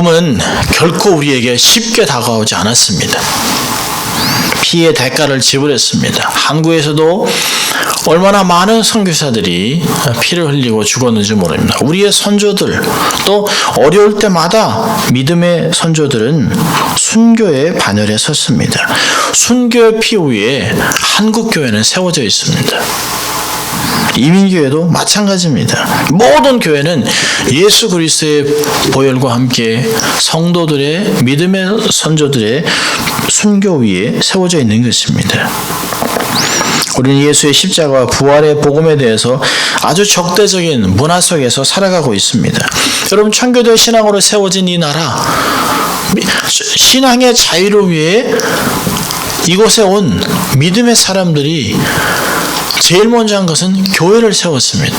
복음은 결코 우리에게 쉽게 다가오지 않았습니다. 피의 대가를 지불했습니다. 한국에서도 얼마나 많은 선교사들이 피를 흘리고 죽었는지 모릅니다. 우리의 선조들, 또 어려울 때마다 믿음의 선조들은 순교의 반열에 섰습니다. 순교의 피 위에 한국교회는 세워져 있습니다. 이민교회도 마찬가지입니다. 모든 교회는 예수 그리스도의 보혈과 함께 성도들의 믿음의 선조들의 순교 위에 세워져 있는 것입니다. 우리는 예수의 십자가와 부활의 복음에 대해서 아주 적대적인 문화 속에서 살아가고 있습니다. 여러분, 청교도 신앙으로 세워진 이 나라, 신앙의 자유를 위해 이곳에 온 믿음의 사람들이 제일 먼저 한 것은 교회를 세웠습니다.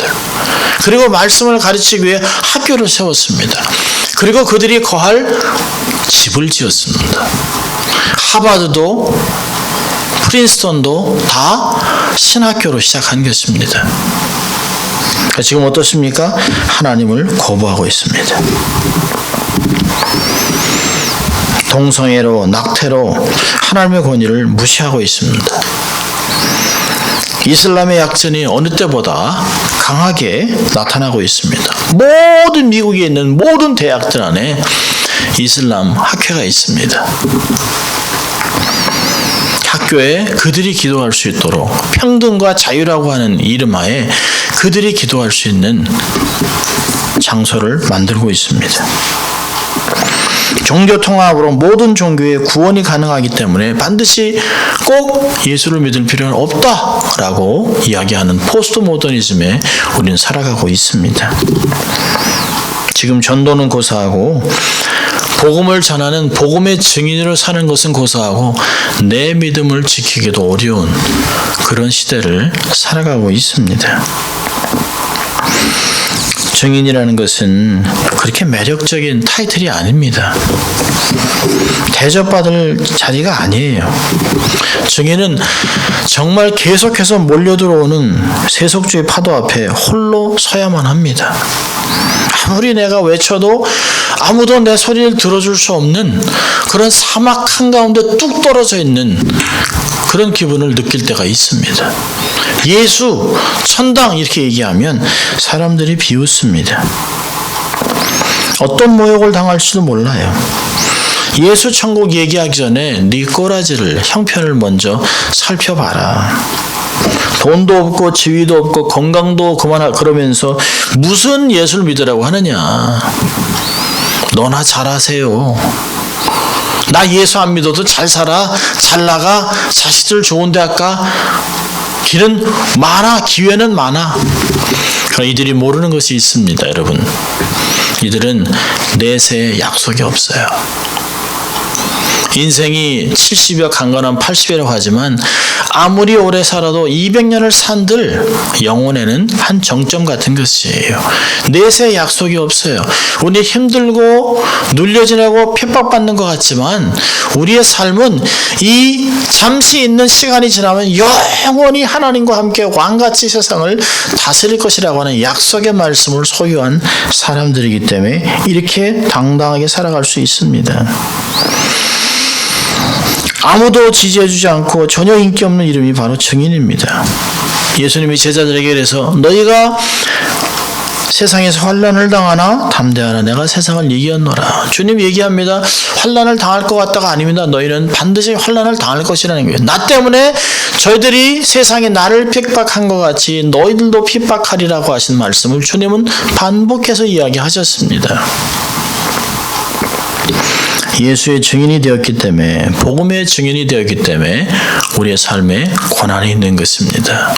그리고 말씀을 가르치기 위해 학교를 세웠습니다. 그리고 그들이 거할 집을 지었습니다. 하버드도 프린스턴도 다 신학교로 시작한 것입니다. 지금 어떻습니까? 하나님을 거부하고 있습니다. 동성애로, 낙태로 하나님의 권위를 무시하고 있습니다. 이슬람의 약진이 어느 때보다 강하게 나타나고 있습니다. 모든 미국에 있는 모든 대학들 안에 이슬람 학회가 있습니다. 학교에 그들이 기도할 수 있도록 평등과 자유라고 하는 이름하에 그들이 기도할 수 있는 장소를 만들고 있습니다. 종교 통합으로 모든 종교의 구원이 가능하기 때문에 반드시 꼭 예수를 믿을 필요는 없다라고 이야기하는 포스트 모더니즘에 우리는 살아가고 있습니다. 지금 전도는 고사하고 복음을 전하는 복음의 증인으로 사는 것은 고사하고 내 믿음을 지키기도 어려운 그런 시대를 살아가고 있습니다. 증인이라는 것은 그렇게 매력적인 타이틀이 아닙니다. 대접받을 자리가 아니에요. 증인은 정말 계속해서 몰려들어오는 세속주의 파도 앞에 홀로 서야만 합니다. 아무리 내가 외쳐도 아무도 내 소리를 들어줄 수 없는 그런 사막 한가운데 뚝 떨어져 있는 그런 기분을 느낄 때가 있습니다. 예수, 천당 이렇게 얘기하면 사람들이 비웃습니다. 어떤 모욕을 당할지도 몰라요. 예수 천국 얘기하기 전에 네 꼬라지를, 형편을 먼저 살펴봐라. 돈도 없고 지위도 없고 건강도 그러면서 무슨 예수를 믿으라고 하느냐. 너나 잘하세요. 나 예수 안 믿어도 잘 살아, 잘 나가, 자식들 좋은 대학 가. 길은 많아, 기회는 많아. 그러나 이들이 모르는 것이 있습니다, 여러분. 이들은 내세에 약속이 없어요. 인생이 70여 강건한 80이라고 하지만 아무리 오래 살아도 200년을 산들 영혼에는 한 정점 같은 것이에요. 내세에 약속이 없어요. 우리 힘들고 눌려 지내고 핍박받는 것 같지만 우리의 삶은 이 잠시 있는 시간이 지나면 영원히 하나님과 함께 왕같이 세상을 다스릴 것이라고 하는 약속의 말씀을 소유한 사람들이기 때문에 이렇게 당당하게 살아갈 수 있습니다. 아무도 지지해주지 않고 전혀 인기 없는 이름이 바로 증인입니다. 예수님이 제자들에게 그래서 너희가 세상에서 환난을 당하나 담대하라 내가 세상을 이겼노라. 주님 얘기합니다. 환난을 당할 것 같다가 아닙니다. 너희는 반드시 환난을 당할 것이라는 거예요. 나 때문에 저희들이 세상에 나를 핍박한 것 같이 너희들도 핍박하리라고 하신 말씀을 주님은 반복해서 이야기하셨습니다. 예수의 증인이 되었기 때문에, 복음의 증인이 되었기 때문에 우리의 삶에 고난이 있는 것입니다.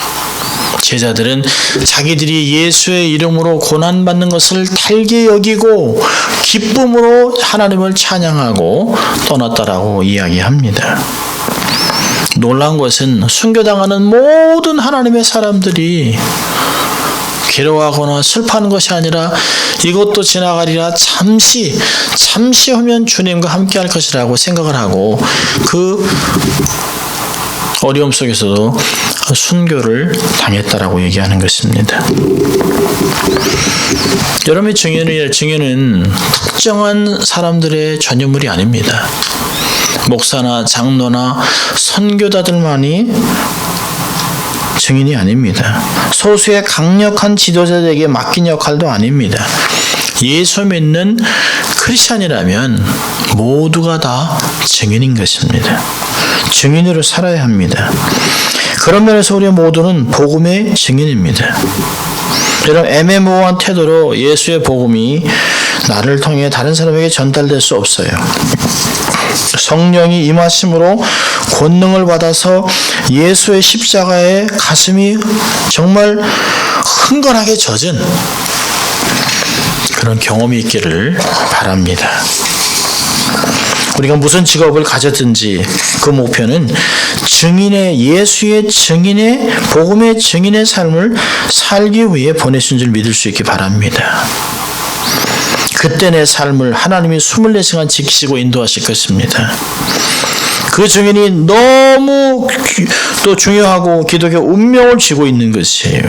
제자들은 자기들이 예수의 이름으로 고난받는 것을 달게 여기고 기쁨으로 하나님을 찬양하고 떠났다라고 이야기합니다. 놀라운 것은 순교당하는 모든 하나님의 사람들이 괴로워하거나 슬퍼하는 것이 아니라 이것도 지나가리라 잠시 후면 주님과 함께 할 것이라고 생각을 하고 그 어려움 속에서도 순교를 당했다라고 얘기하는 것입니다. 여러분의 증인은 특정한 사람들의 전유물이 아닙니다. 목사나 장로나 선교사들만이 증인이 아닙니다. 소수의 강력한 지도자들에게 맡긴 역할도 아닙니다. 예수 믿는 크리스찬이라면 모두가 다 증인인 것입니다. 증인으로 살아야 합니다. 그런 면에서 우리 모두는 복음의 증인입니다. 여러분, 애매모호한 태도로 예수의 복음이 나를 통해 다른 사람에게 전달될 수 없어요. 성령이 임하심으로 권능을 받아서 예수의 십자가에 가슴이 정말 흥건하게 젖은 그런 경험이 있기를 바랍니다. 우리가 무슨 직업을 가졌든지 그 목표는 예수의 증인의 복음의 증인의 삶을 살기 위해 보내신 줄 믿을 수 있기 바랍니다. 그때 내 삶을 하나님이 24시간 지키시고 인도하실 것입니다. 그 증인이 너무 또 중요하고 기독교 운명을 쥐고 있는 것이에요.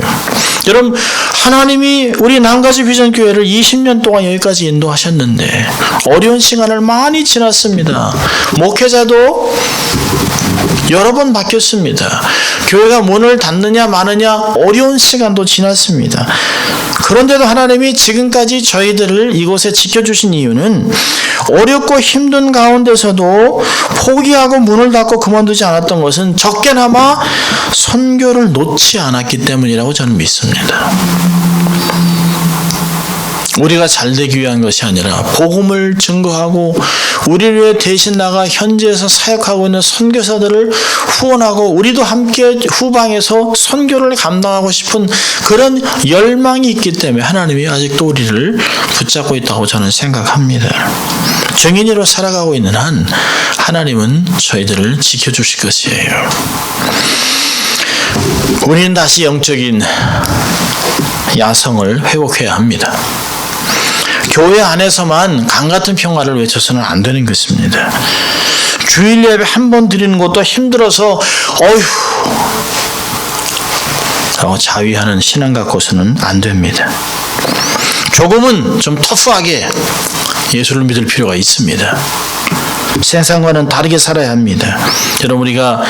여러분, 하나님이 우리 남가지 비전교회를 20년 동안 여기까지 인도하셨는데 어려운 시간을 많이 지났습니다. 목회자도 여러 번 바뀌었습니다. 교회가 문을 닫느냐 마느냐 어려운 시간도 지났습니다. 그런데도 하나님이 지금까지 저희들을 이곳에 지켜주신 이유는 어렵고 힘든 가운데서도 포기하고 문을 닫고 그만두지 않았던 것은 적게나마 선교를 놓지 않았기 때문이라고 저는 믿습니다. 우리가 잘되기 위한 것이 아니라 복음을 증거하고 우리를 위해 대신 나가 현지에서 사역하고 있는 선교사들을 후원하고 우리도 함께 후방에서 선교를 감당하고 싶은 그런 열망이 있기 때문에 하나님이 아직도 우리를 붙잡고 있다고 저는 생각합니다. 증인으로 살아가고 있는 한 하나님은 저희들을 지켜주실 것이에요. 우리는 다시 영적인 야성을 회복해야 합니다. 교회 안에서만 강같은 평화를 외쳐서는 안 되는 것입니다. 주일 예배 한 번 드리는 것도 힘들어서 라고 자위하는 신앙 갖고서는 안 됩니다. 조금은 좀 터프하게 예수를 믿을 필요가 있습니다. 세상과는 다르게 살아야 합니다. 여러분, 우리가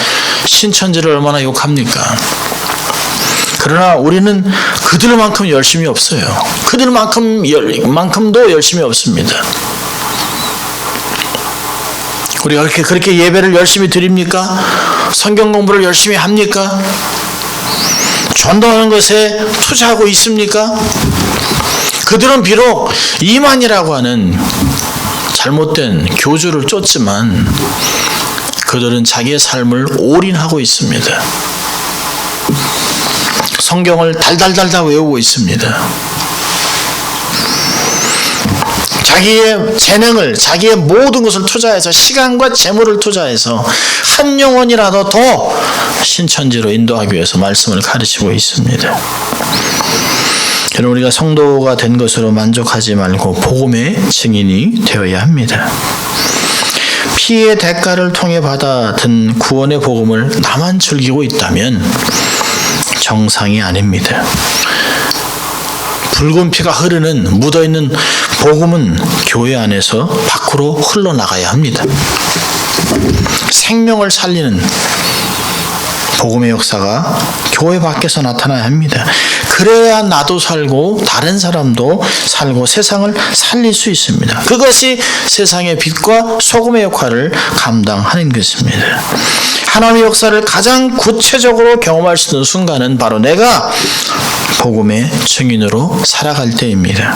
신천지를 얼마나 욕합니까? 그러나 우리는 그들만큼 열심히 없어요. 그들만큼도 열심히 없습니다. 우리가 그렇게 예배를 열심히 드립니까? 성경 공부를 열심히 합니까? 전도하는 것에 투자하고 있습니까? 그들은 비록 이만이라고 하는 잘못된 교주를 쫓지만 그들은 자기의 삶을 올인하고 있습니다. 성경을 달달달달 외우고 있습니다. 자기의 재능을, 자기의 모든 것을 투자해서 시간과 재물을 투자해서 한 영혼이라도 더 신천지로 인도하기 위해서 말씀을 가르치고 있습니다. 여러분, 우리가 성도가 된 것으로 만족하지 말고 복음의 증인이 되어야 합니다. 피의 대가를 통해 받아든 구원의 복음을 나만 즐기고 있다면 정상이 아닙니다. 붉은 피가 흐르는 묻어있는 복음은 교회 안에서 밖으로 흘러나가야 합니다. 생명을 살리는 복음의 역사가 교회 밖에서 나타나야 합니다. 그래야 나도 살고 다른 사람도 살고 세상을 살릴 수 있습니다. 그것이 세상의 빛과 소금의 역할을 감당하는 것입니다. 하나님의 역사를 가장 구체적으로 경험할 수 있는 순간은 바로 내가 복음의 증인으로 살아갈 때입니다.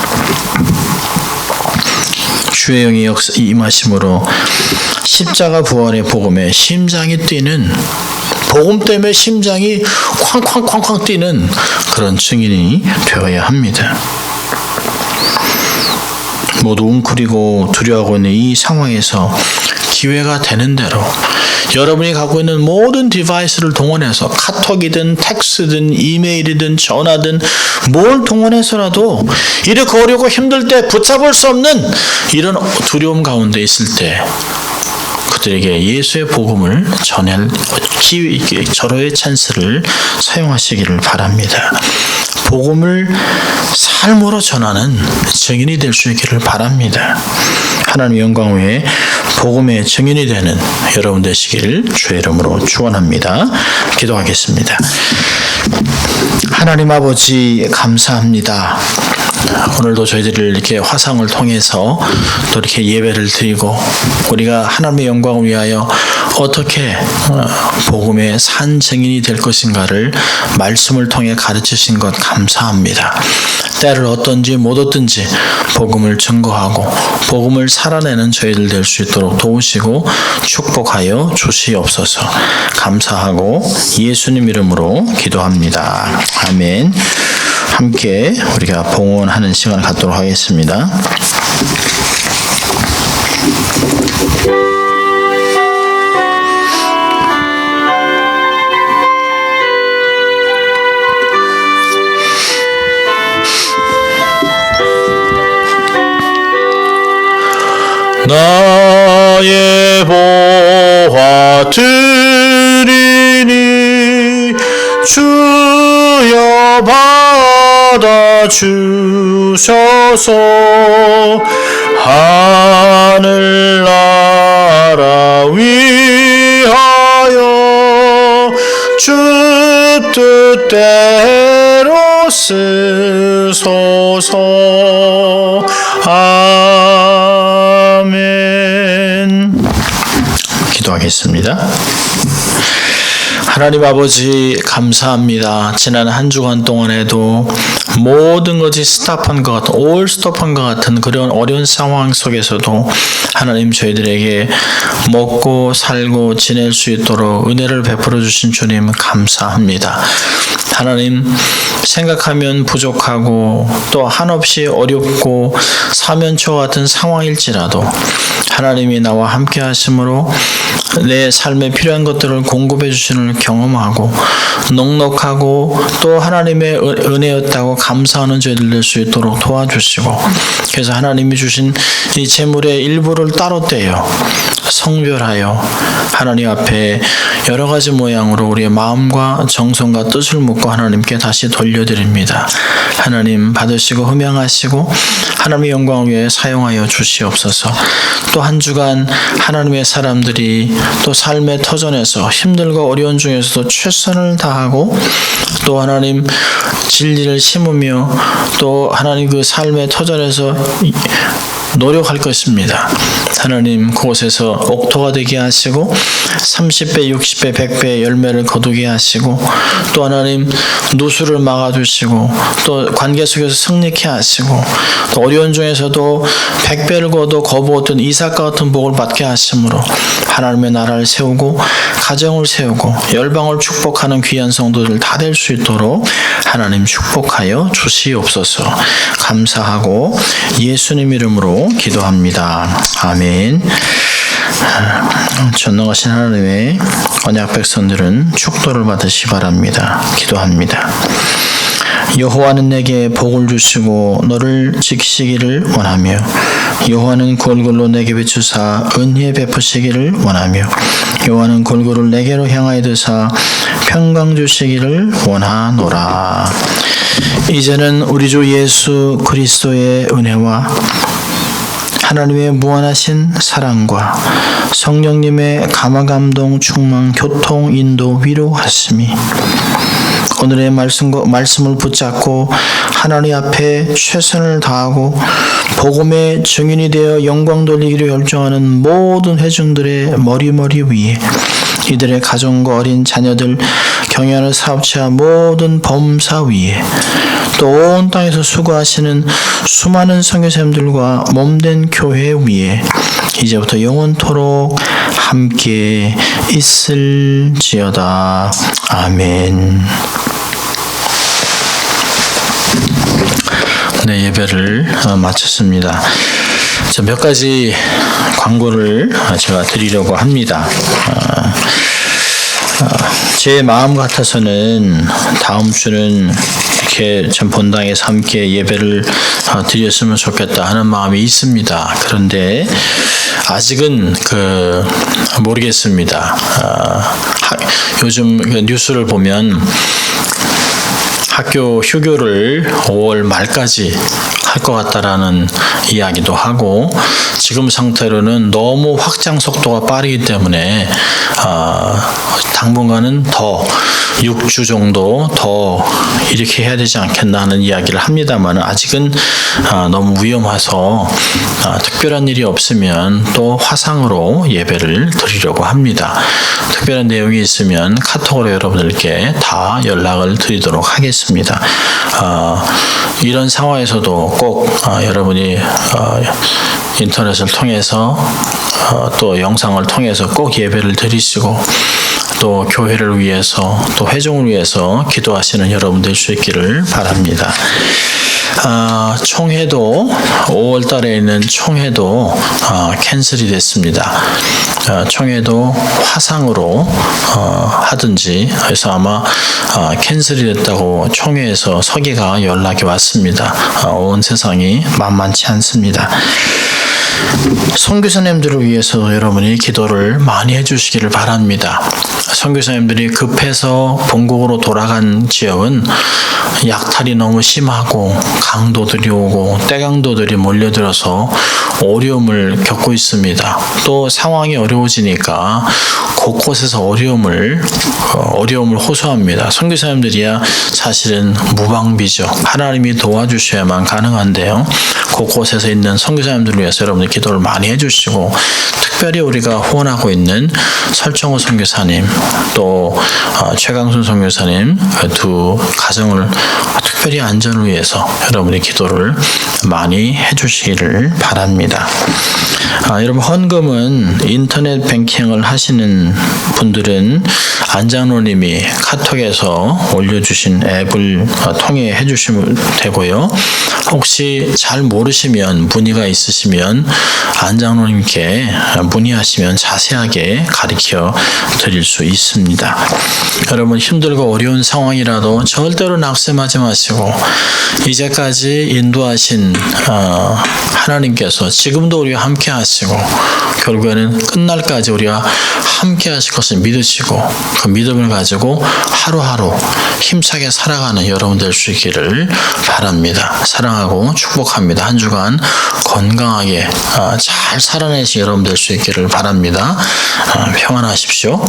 주의 영이 임하심으로 십자가 부활의 복음에 심장이 뛰는, 복음 때문에 심장이 쾅쾅쾅쾅 뛰는 그런 증인이 되어야 합니다. 모두 웅크리고 두려워하고 있는 이 상황에서 기회가 되는 대로 여러분이 갖고 있는 모든 디바이스를 동원해서 카톡이든 텍스든 이메일이든 전화든 뭘 동원해서라도 이렇게 어렵고 힘들 때 붙잡을 수 없는 이런 두려움 가운데 있을 때 그들에게 예수의 복음을 전할 절호의 찬스를 사용하시기를 바랍니다. 복음을 삶으로 전하는 증인이 될 수 있기를 바랍니다. 하나님의 영광 외에 복음의 증인이 되는 여러분 되시기를 주의 이름으로 축원합니다. 기도하겠습니다. 하나님 아버지 감사합니다. 오늘도 저희들을 이렇게 화상을 통해서 또 이렇게 예배를 드리고 우리가 하나님의 영광을 위하여 어떻게 복음의 산 증인이 될 것인가를 말씀을 통해 가르치신 것 감사합니다. 때를 얻든지 못 얻든지 복음을 증거하고 복음을 살아내는 저희들 될 수 있도록 도우시고 축복하여 주시옵소서. 감사하고 예수님 이름으로 기도합니다. 아멘. 함께 우리가 봉헌하는 시간을 갖도록 하겠습니다. 나의 보화 드리니 주여 받아주셔서 하늘나라 위하여 주 뜻대로 쓰소서. 아멘. 기도하겠습니다. 하나님 아버지 감사합니다. 지난 한 주간 동안에도 모든 것이 스탑한 것 같은 올 스톱한 것 같은 그런 어려운 상황 속에서도 하나님 저희들에게 먹고 살고 지낼 수 있도록 은혜를 베풀어 주신 주님 감사합니다. 하나님 생각하면 부족하고 또 한없이 어렵고 사면초 같은 상황일지라도 하나님이 나와 함께 하심으로 내 삶에 필요한 것들을 공급해 주시는 경험하고 넉넉하고 또 하나님의 은혜였다고 감사하는 저희들 될 수 있도록 도와주시고 그래서 하나님이 주신 이 재물의 일부를 따로 떼어 성별하여 하나님 앞에 여러 가지 모양으로 우리의 마음과 정성과 뜻을 묻고 하나님께 다시 돌려드립니다. 하나님 받으시고 흠양하시고 하나님의 영광을 위해 사용하여 주시옵소서. 또 한 주간 하나님의 사람들이 또 삶의 터전에서 힘들고 어려운 중에서도 최선을 다하고 또 하나님 진리를 심으며 또 하나님 그 삶의 터전에서 노력할 것입니다. 하나님 그곳에서 옥토가 되게 하시고 30배, 60배, 100배의 열매를 거두게 하시고 또 하나님 누수를 막아주시고 또 관계 속에서 승리케 하시고 또 어려운 중에서도 100배를 거둬 거부었던 이삭과 같은 복을 받게 하심으로 하나님의 나라를 세우고 가정을 세우고 열방을 축복하는 귀한 성도들 다 될 수 있도록 하나님 축복하여 주시옵소서. 감사하고 예수님 이름으로 기도합니다. 아멘. 전능하신 하나님의 언약 백성들은 축도를 받으시 바랍니다. 기도합니다. 여호와는 내게 복을 주시고 너를 지키시기를 원하며 여호와는 골고루 내게 비추사 은혜 베푸시기를 원하며 여호와는 골고루 내게로 향하여 드사 평강 주시기를 원하노라. 이제는 우리 주 예수 그리스도의 은혜와 하나님의 무한하신 사랑과 성령님의 감화감동 충만 교통 인도 위로하심이 오늘의 말씀을 붙잡고 하나님 앞에 최선을 다하고 복음의 증인이 되어 영광 돌리기를 열정하는 모든 회중들의 머리 위에 이들의 가정과 어린 자녀들 경영하는 사업체와 모든 범사 위에 또 온 땅에서 수고하시는 수많은 선교사님들과 몸된 교회 위에 이제부터 영원토록 함께 있을지어다. 아멘. 네, 예배를 마쳤습니다. 몇 가지 광고를 제가 드리려고 합니다. 제 마음 같아서는 다음 주는 이렇게 전 본당에서 함께 예배를 드렸으면 좋겠다 하는 마음이 있습니다. 그런데 아직은 모르겠습니다. 요즘 뉴스를 보면 학교 휴교를 5월 말까지 할 것 같다라는 이야기도 하고, 지금 상태로는 너무 확장 속도가 빠르기 때문에 당분간은 더 6주 정도 더 이렇게 해야 되지 않겠나 하는 이야기를 합니다만, 아직은 너무 위험해서 특별한 일이 없으면 또 화상으로 예배를 드리려고 합니다. 특별한 내용이 있으면 카톡으로 여러분들께 다 연락을 드리도록 하겠습니다. 이런 상황에서도 꼭 여러분이 인터넷을 통해서 또 영상을 통해서 꼭 예배를 드리시고, 또 교회를 위해서 또 회중을 위해서 기도하시는 여러분 될 수 있기를 바랍니다. 총회도 5월 달에 있는 총회도 캔슬이 됐습니다. 총회도 화상으로 하든지 해서 아마 캔슬이 됐다고 총회에서 서기가 연락이 왔습니다. 온 세상이 만만치 않습니다. 선교사님들을 위해서 여러분이 기도를 많이 해주시기를 바랍니다. 선교사님들이 급해서 본국으로 돌아간 지역은 약탈이 너무 심하고 강도들이 오고 떼강도들이 몰려들어서 어려움을 겪고 있습니다. 또 상황이 어려워지니까 곳곳에서 어려움을 호소합니다. 선교사님들이야 사실은 무방비죠. 하나님이 도와주셔야만 가능한데요. 곳곳에서 있는 선교사님들을 위해서 여러분들 기도를 많이 해주시고, 특별히 우리가 후원하고 있는 설정호 선교사님 또 최강순 선교사님 두 가정을 특별히 안전을 위해서 여러분이 기도를 많이 해주시기를 바랍니다. 여러분, 헌금은 인터넷 뱅킹을 하시는 분들은 안장로님이 카톡에서 올려주신 앱을 통해 해주시면 되고요. 혹시 잘 모르시면 문의가 있으시면 안장로님께 문의하시면 자세하게 가르쳐 드릴 수 있습니다. 여러분, 힘들고 어려운 상황이라도 절대로 낙심하지 마시고, 이제까지 인도하신 하나님께서 지금도 우리와 함께 하시고 결국에는 끝날까지 우리와 함께 하실 것을 믿으시고, 그 믿음을 가지고 하루하루 힘차게 살아가는 여러분 될 수 있기를 바랍니다. 사랑하고 축복합니다. 한 주간 건강하게 잘 살아내신 여러분 될 수 있기를 바랍니다. 평안하십시오.